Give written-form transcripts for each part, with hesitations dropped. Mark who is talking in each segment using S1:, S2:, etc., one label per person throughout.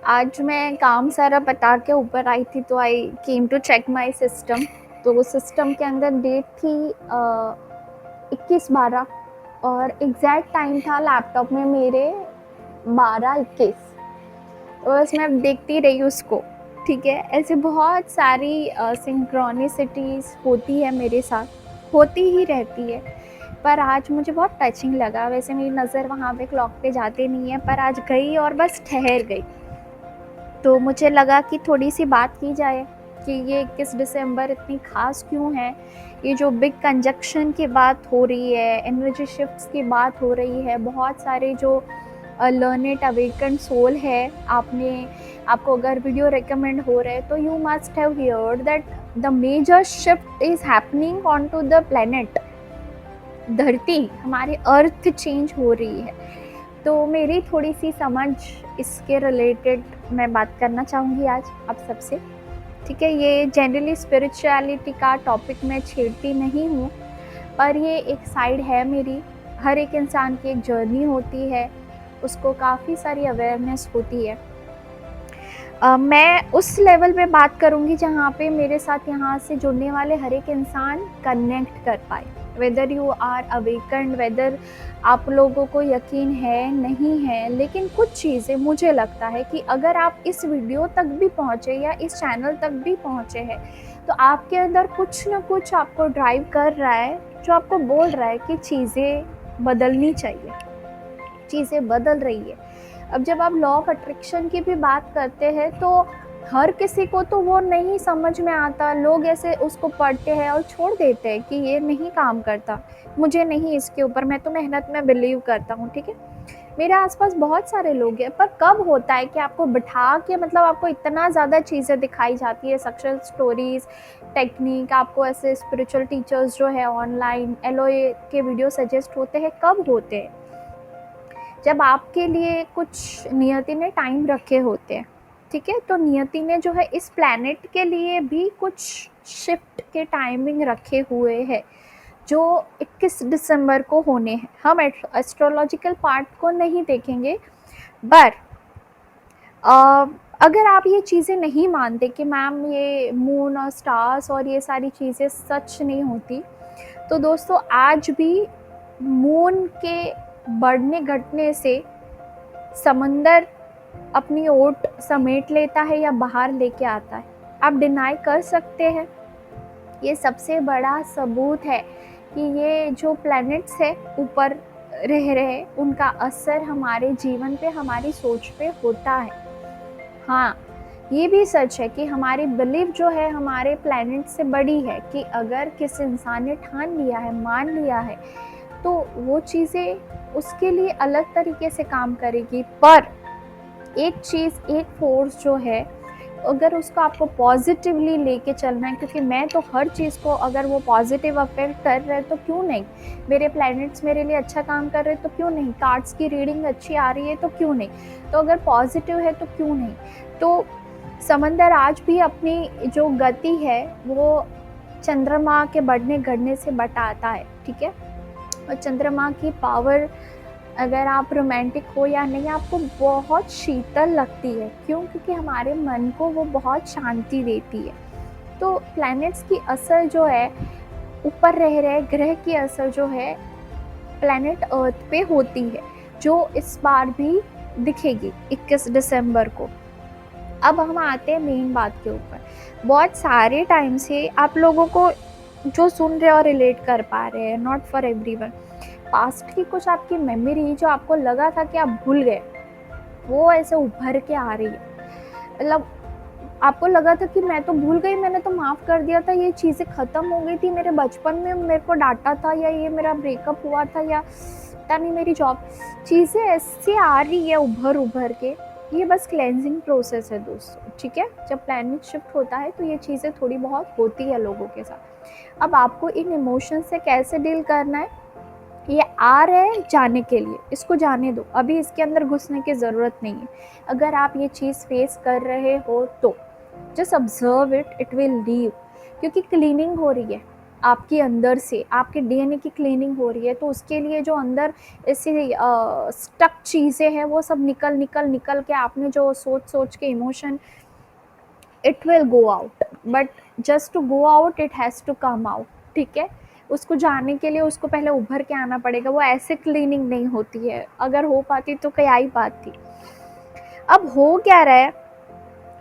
S1: आज मैं काम सारा बता के ऊपर आई थी तो I came to check my system. तो सिस्टम के अंदर डेट थी 21/12 और एग्जैक्ट टाइम था लैपटॉप में मेरे 12:21। तो बस मैं देखती रही उसको। ठीक है, ऐसे बहुत सारी सिंक्रोनिसिटीज़ होती है मेरे साथ, होती ही रहती है। पर आज मुझे बहुत टचिंग लगा। वैसे मेरी नज़र वहाँ पे क्लॉक पे जाते नहीं है, पर आज गई और बस ठहर गई। तो मुझे लगा कि थोड़ी सी बात की जाए कि ये 21 दिसंबर इतनी ख़ास क्यों है। ये जो बिग कंजक्शन की बात हो रही है, एनर्जी शिफ्ट्स की बात हो रही है, बहुत सारे जो लर्नेड अवेकन सोल है, आपको अगर वीडियो रिकमेंड हो रहे हैं तो you must have heard that the major shift is happening on to the planet. धरती, हमारी अर्थ चेंज हो रही है। तो मेरी थोड़ी सी समझ इसके रिलेटेड मैं बात करना चाहूँगी आज आप सबसे। ठीक है, ये जनरली स्पिरिचुअलिटी का टॉपिक मैं छेड़ती नहीं हूँ, पर ये एक साइड है मेरी। हर एक इंसान की एक जर्नी होती है, उसको काफ़ी सारी अवेयरनेस होती है। मैं उस लेवल पे बात करूँगी जहाँ पे मेरे साथ यहाँ से जुड़ने वाले हर एक इंसान कनेक्ट कर पाए। Whether you are awakened, whether आप लोगों को यकीन है नहीं है, लेकिन कुछ चीज़ें मुझे लगता है कि अगर आप इस वीडियो तक भी पहुँचे या इस चैनल तक भी पहुँचे हैं, तो आपके अंदर कुछ ना कुछ आपको ड्राइव कर रहा है, जो आपको बोल रहा है कि चीज़ें बदलनी चाहिए, चीज़ें बदल रही है। अब जब आप लॉ ऑफ अट्रैक्शन की भी बात करते हैं तो हर किसी को तो वो नहीं समझ में आता। लोग ऐसे उसको पढ़ते हैं और छोड़ देते हैं कि ये नहीं काम करता, मुझे नहीं इसके ऊपर, मैं तो मेहनत में बिलीव करता हूँ। ठीक है, मेरे आसपास बहुत सारे लोग हैं, पर कब होता है कि आपको बिठा के, मतलब आपको इतना ज़्यादा चीज़ें दिखाई जाती है, सक्सेस स्टोरीज, टेक्निक, आपको ऐसे स्पिरिचुअल टीचर्स जो है ऑनलाइन एलओए के वीडियो सजेस्ट होते हैं, कब होते हैं? जब आपके लिए कुछ नियति ने टाइम रखे होते हैं। ठीक है, तो नियति ने जो है इस प्लैनेट के लिए भी कुछ शिफ्ट के टाइमिंग रखे हुए हैं जो 21 दिसंबर को होने हैं। हम एस्ट्रोलॉजिकल पार्ट को नहीं देखेंगे, पर अगर आप ये चीज़ें नहीं मानते कि मैम ये मून और स्टार्स और ये सारी चीज़ें सच नहीं होती, तो दोस्तों आज भी मून के बढ़ने घटने से समंदर अपनी ओट समेट लेता है या बाहर लेके आता है। आप डिनाई कर सकते हैं? ये सबसे बड़ा सबूत है कि ये जो प्लैनेट्स है ऊपर रह रहे, उनका असर हमारे जीवन पे, हमारी सोच पे होता है। हाँ, ये भी सच है कि हमारी बिलीफ जो है हमारे प्लैनेट से बड़ी है, कि अगर किसी इंसान ने ठान लिया है, मान लिया है, तो वो चीज़ें उसके लिए अलग तरीके से काम करेगी। पर एक चीज़, एक फोर्स जो है, अगर उसको आपको पॉजिटिवली लेके चलना है, क्योंकि मैं तो हर चीज़ को, अगर वो पॉजिटिव अफेक्ट कर रहे हैं तो क्यों नहीं, मेरे प्लैनेट्स मेरे लिए अच्छा काम कर रहे हैं तो क्यों नहीं, कार्ड्स की रीडिंग अच्छी आ रही है तो क्यों नहीं, तो अगर पॉजिटिव है तो क्यों नहीं। तो समंदर आज भी अपनी जो गति है वो चंद्रमा के बढ़ने घटने से बताता है। ठीक है, और चंद्रमा की पावर, अगर आप रोमांटिक हो या नहीं, आपको बहुत शीतल लगती है। क्यों? क्योंकि हमारे मन को वो बहुत शांति देती है। तो प्लैनेट्स की असर जो है, ऊपर रह रहे ग्रह की असर जो है प्लैनेट अर्थ पे होती है, जो इस बार भी दिखेगी 21 दिसंबर को। अब हम आते हैं मेन बात के ऊपर। बहुत सारे टाइम से आप लोगों को जो सुन रहे और रिलेट कर पा रहे हैं, नॉट फॉर एवरीवन, पास्ट की कुछ आपकी मेमोरी जो आपको लगा था कि आप भूल गए, वो ऐसे उभर के आ रही है। मतलब आपको लगा था कि मैं तो भूल गई, मैंने तो माफ़ कर दिया था, ये चीज़ें ख़त्म हो गई थी, मेरे बचपन में मेरे को डांटा था, या ये मेरा ब्रेकअप हुआ था, या पता नहीं मेरी जॉब, चीज़ें ऐसे आ रही है उभर उभर के। ये बस क्लेंजिंग प्रोसेस है दोस्तों। ठीक है, जब प्लैनेट शिफ्ट होता है तो ये चीज़ें थोड़ी बहुत होती है लोगों के साथ। अब आपको इन इमोशन से कैसे डील करना है, ये आ रहे हैं जाने के लिए, इसको जाने दो, अभी इसके अंदर घुसने की ज़रूरत नहीं है। अगर आप ये चीज़ फेस कर रहे हो तो just observe it, it will leave, क्योंकि क्लीनिंग हो रही है। आपके अंदर से आपके डीएनए की क्लीनिंग हो रही है, तो उसके लिए जो अंदर ऐसी स्टक चीज़ें हैं वो सब निकल निकल निकल के आपने जो सोच सोच के emotion, it will go out, but just to go out it has to come out, ठीक है। उसको जाने के लिए उसको पहले उभर के आना पड़ेगा, वो ऐसे क्लीनिंग नहीं होती है, अगर हो पाती तो क्या ही बात थी। अब हो क्या रहा है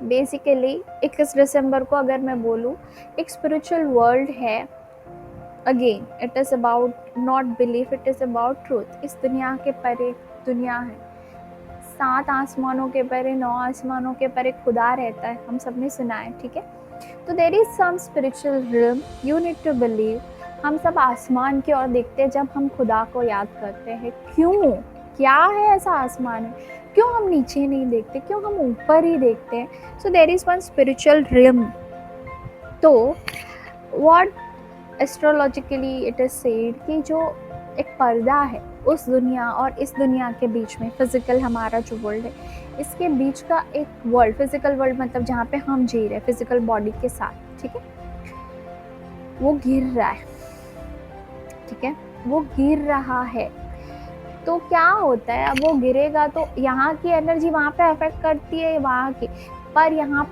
S1: बेसिकली, 21 दिसंबर को अगर मैं बोलूँ, एक स्पिरिचुअल वर्ल्ड है। Again it is about not belief, it is about truth. इस दुनिया के परे दुनिया है, 7 आसमानों के परे, 9 आसमानों के परे खुदा रहता है, हम सब ने सुना है, ठीक है। तो there is some spiritual realm, you need to believe. हम सब आसमान की ओर देखते हैं जब हम खुदा को याद करते हैं। क्यों, क्या है ऐसा आसमान है, क्यों हम नीचे नहीं देखते, क्यों हम ऊपर ही देखते हैं। So there is one spiritual realm. तो what astrologically it is said कि जो एक पर्दा है उस दुनिया और इस दुनिया के बीच में, फिजिकल हमारा जो वर्ल्ड है, इसके बीच का एक वर्ल्ड, फिजिकल वर्ल्ड मतलब जहाँ पे हम जी रहे हैं फिजिकल बॉडी के साथ, ठीक है, वो गिर रहा है, ठीक है, वो गिर रहा है। तो क्या होता है, अब वो गिरेगा तो यहाँ की एनर्जी वहाँ पे अफेक्ट करती है वहाँ की, पर यहाँ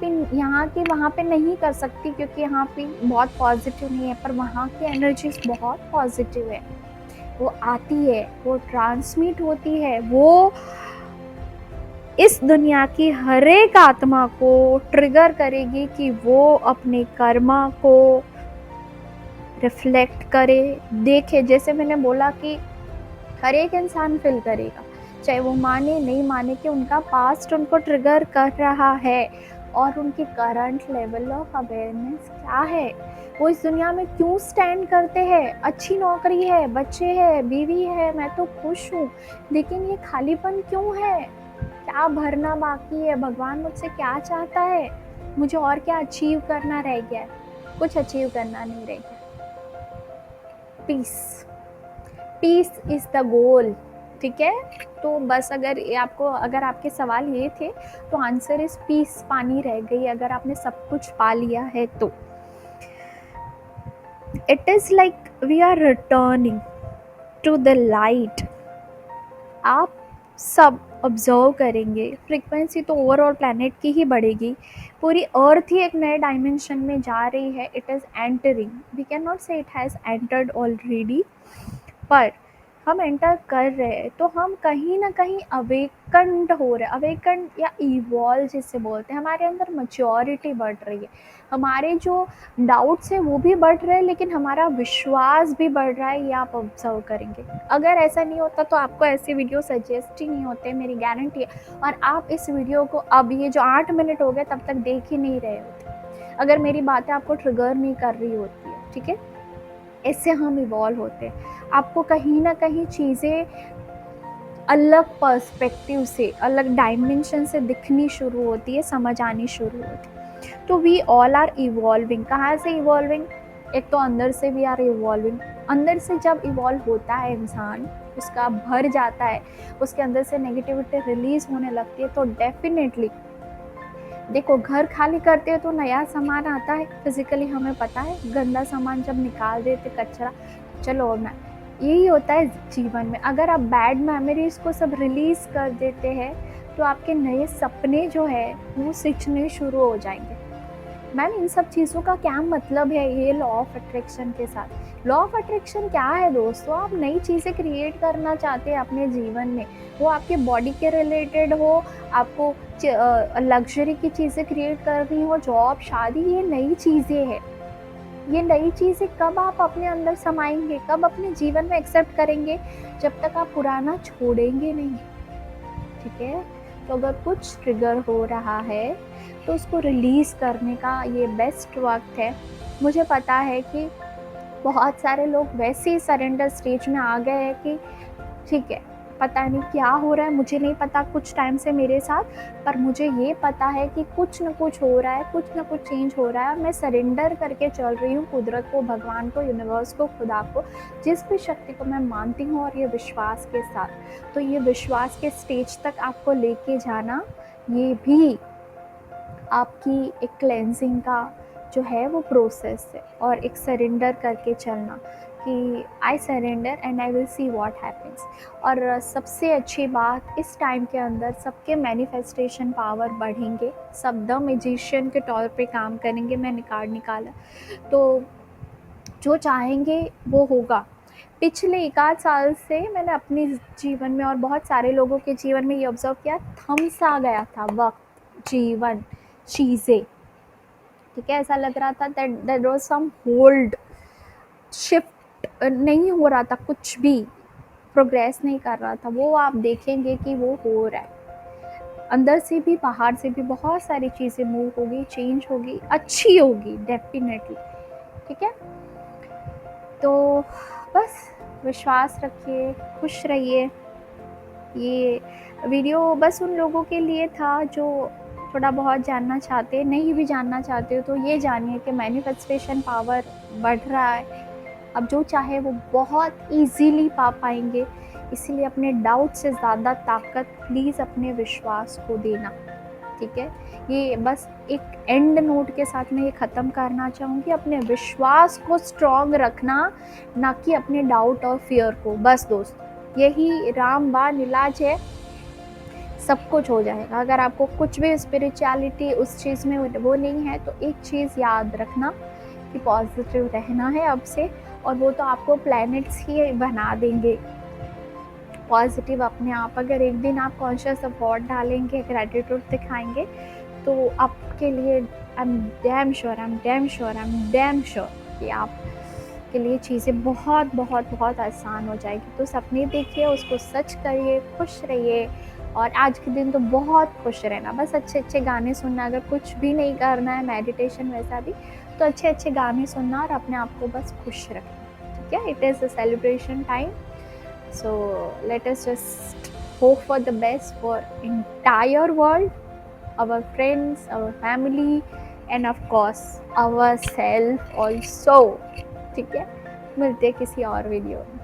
S1: की वहाँ पे नहीं कर सकती क्योंकि यहाँ पे बहुत पॉजिटिव नहीं है, पर वहाँ की एनर्जी बहुत पॉजिटिव है, वो आती है, वो ट्रांसमिट होती है, वो इस दुनिया की हर एक आत्मा को ट्रिगर करेगी कि वो अपने कर्मा को रिफ्लेक्ट करे, देखे। जैसे मैंने बोला कि हर एक इंसान फील करेगा, चाहे वो माने नहीं माने, कि उनका पास्ट उनको ट्रिगर कर रहा है और उनकी करंट लेवल ऑफ अवेयरनेस क्या है, वो इस दुनिया में क्यों स्टैंड करते हैं। अच्छी नौकरी है, बच्चे हैं, बीवी है, मैं तो खुश हूँ, लेकिन ये खालीपन क्यों है, क्या भरना बाकी है, भगवान मुझसे क्या चाहता है, मुझे और क्या अचीव करना रह गया है। कुछ अचीव करना नहीं रह गया। Peace, peace is the goal, ठीक है। तो बस अगर आपके सवाल ये थे तो आंसर इज पीस, पानी रह गई अगर आपने सब कुछ पा लिया है तो। It is like we are returning to the light. आप सब ऑब्जर्व करेंगे, फ्रीक्वेंसी तो ओवरऑल प्लैनेट की ही बढ़ेगी, पूरी अर्थ ही एक नए डायमेंशन में जा रही है। It is entering, we can not say it has entered already, पर हम एंटर कर रहे हैं तो हम कहीं ना कहीं अवेकंड हो रहे हैं, अवेकंड या इवॉल्व जिसे बोलते हैं। हमारे अंदर मैच्योरिटी बढ़ रही है, हमारे जो डाउट्स हैं वो भी बढ़ रहे हैं, लेकिन हमारा विश्वास भी बढ़ रहा है, ये आप ऑब्जर्व करेंगे। अगर ऐसा नहीं होता तो आपको ऐसे वीडियो सजेस्ट ही नहीं होते, मेरी गारंटी है। और आप इस वीडियो को अब ये जो 8 मिनट हो गए तब तक देख ही नहीं रहे होते अगर मेरी बातें आपको ट्रिगर नहीं कर रही होती है, ठीक है। इससे हम इवॉल्व होते हैं, आपको कहीं ना कहीं चीज़ें अलग पर्सपेक्टिव से, अलग डायमेंशन से दिखनी शुरू होती है, समझ आनी शुरू होती है। तो वी ऑल आर इवॉल्विंग। कहाँ से इवॉल्विंग, एक तो अंदर से वी आर इवॉल्विंग। अंदर से जब इवॉल्व होता है इंसान, उसका भर जाता है, उसके अंदर से नेगेटिविटी रिलीज होने लगती है, तो डेफिनेटली देखो, घर खाली करते हो तो नया सामान आता है, फिजिकली हमें पता है, गंदा सामान जब निकाल देते, कचरा, चलो और मैं, यही होता है जीवन में। अगर आप बैड मेमोरीज को सब रिलीज कर देते हैं तो आपके नए सपने जो है वो सिंचने शुरू हो जाएंगे। मैम इन सब चीज़ों का क्या मतलब है ये लॉ ऑफ अट्रैक्शन के साथ। लॉ ऑफ अट्रैक्शन क्या है दोस्तों, आप नई चीज़ें क्रिएट करना चाहते हैं अपने जीवन में, वो आपके बॉडी के रिलेटेड हो, आपको लग्जरी की चीज़ें क्रिएट करनी हो, जॉब, शादी, ये नई चीज़ें हैं। ये नई चीज़ें कब आप अपने अंदर समाएंगे, कब अपने जीवन में एक्सेप्ट करेंगे, जब तक आप पुराना छोड़ेंगे नहीं, ठीक है। तो अगर कुछ ट्रिगर हो रहा है तो उसको रिलीज़ करने का ये बेस्ट वक्त है। मुझे पता है कि बहुत सारे लोग वैसे ही सरेंडर स्टेज में आ गए हैं कि ठीक है, पता नहीं क्या हो रहा है, मुझे नहीं पता कुछ टाइम से मेरे साथ, पर मुझे ये पता है कि कुछ न कुछ हो रहा है, कुछ न कुछ चेंज हो रहा है, और मैं सरेंडर करके चल रही हूँ कुदरत को, भगवान को, यूनिवर्स को, खुदा को, जिस भी शक्ति को मैं मानती हूँ, और ये विश्वास के साथ। तो ये विश्वास के स्टेज तक आपको लेके जाना, ये भी आपकी एक क्लेंजिंग का जो है वो प्रोसेस है, और एक सरेंडर करके चलना कि I surrender and I will see what happens. और सबसे अच्छी बात, इस टाइम के अंदर सबके मैनिफेस्टेशन पावर बढ़ेंगे, सब द मैजिशियन के तौर पे काम करेंगे। मैंने कार्ड निकाला, तो जो चाहेंगे वो होगा। पिछले 1 आध साल से मैंने अपने जीवन में और बहुत सारे लोगों के जीवन में ये ऑब्ज़र्व किया, थम सा गया था वक्त, जीवन, चीज़ें, ठीक है। ऐसा लग रहा था that there was some hold, shift नहीं हो रहा था, कुछ भी प्रोग्रेस नहीं कर रहा था। वो आप देखेंगे कि वो हो रहा है, अंदर से भी बाहर से भी बहुत सारी चीज़ें मूव होगी, चेंज होगी, अच्छी होगी डेफिनेटली, ठीक है। तो बस विश्वास रखिए, खुश रहिए। ये वीडियो बस उन लोगों के लिए था जो थोड़ा बहुत जानना चाहते हैं, नहीं भी जानना चाहते हो तो ये जानिए कि मैनिफेस्टेशन पावर बढ़ रहा है। अब जो चाहे वो बहुत इजीली पा पाएंगे, इसीलिए अपने डाउट से ज़्यादा ताकत प्लीज़ अपने विश्वास को देना, ठीक है। ये बस एक एंड नोट के साथ मैं ये ख़त्म करना चाहूँगी, अपने विश्वास को स्ट्रॉन्ग रखना, ना कि अपने डाउट और फियर को। बस दोस्तों, यही रामबाण इलाज है, सब कुछ हो जाएगा। अगर आपको कुछ भी स्पिरिचुअलिटी उस चीज़ में वो नहीं है, तो एक चीज़ याद रखना कि पॉजिटिव रहना है अब से, और वो तो आपको प्लैनेट्स ही बना देंगे पॉजिटिव अपने आप। अगर एक दिन आप कॉन्शियस एफर्ट डालेंगे, ग्रैटिट्यूड दिखाएंगे, तो आपके लिए आई एम डैम श्योर कि आप के लिए चीज़ें बहुत बहुत बहुत आसान हो जाएगी। तो सपने देखिए, उसको सच करिए, खुश रहिए, और आज के दिन तो बहुत खुश रहना, बस अच्छे अच्छे गाने सुनना। अगर कुछ भी नहीं करना है, मेडिटेशन वैसा भी, तो अच्छे अच्छे गाने सुनना और अपने आप को बस खुश रखना, ठीक है। It is a celebration time, so let us just hope for the best for entire world, our friends, our family, and of course ourselves also, ठीक है। मिलते हैं किसी और वीडियो में।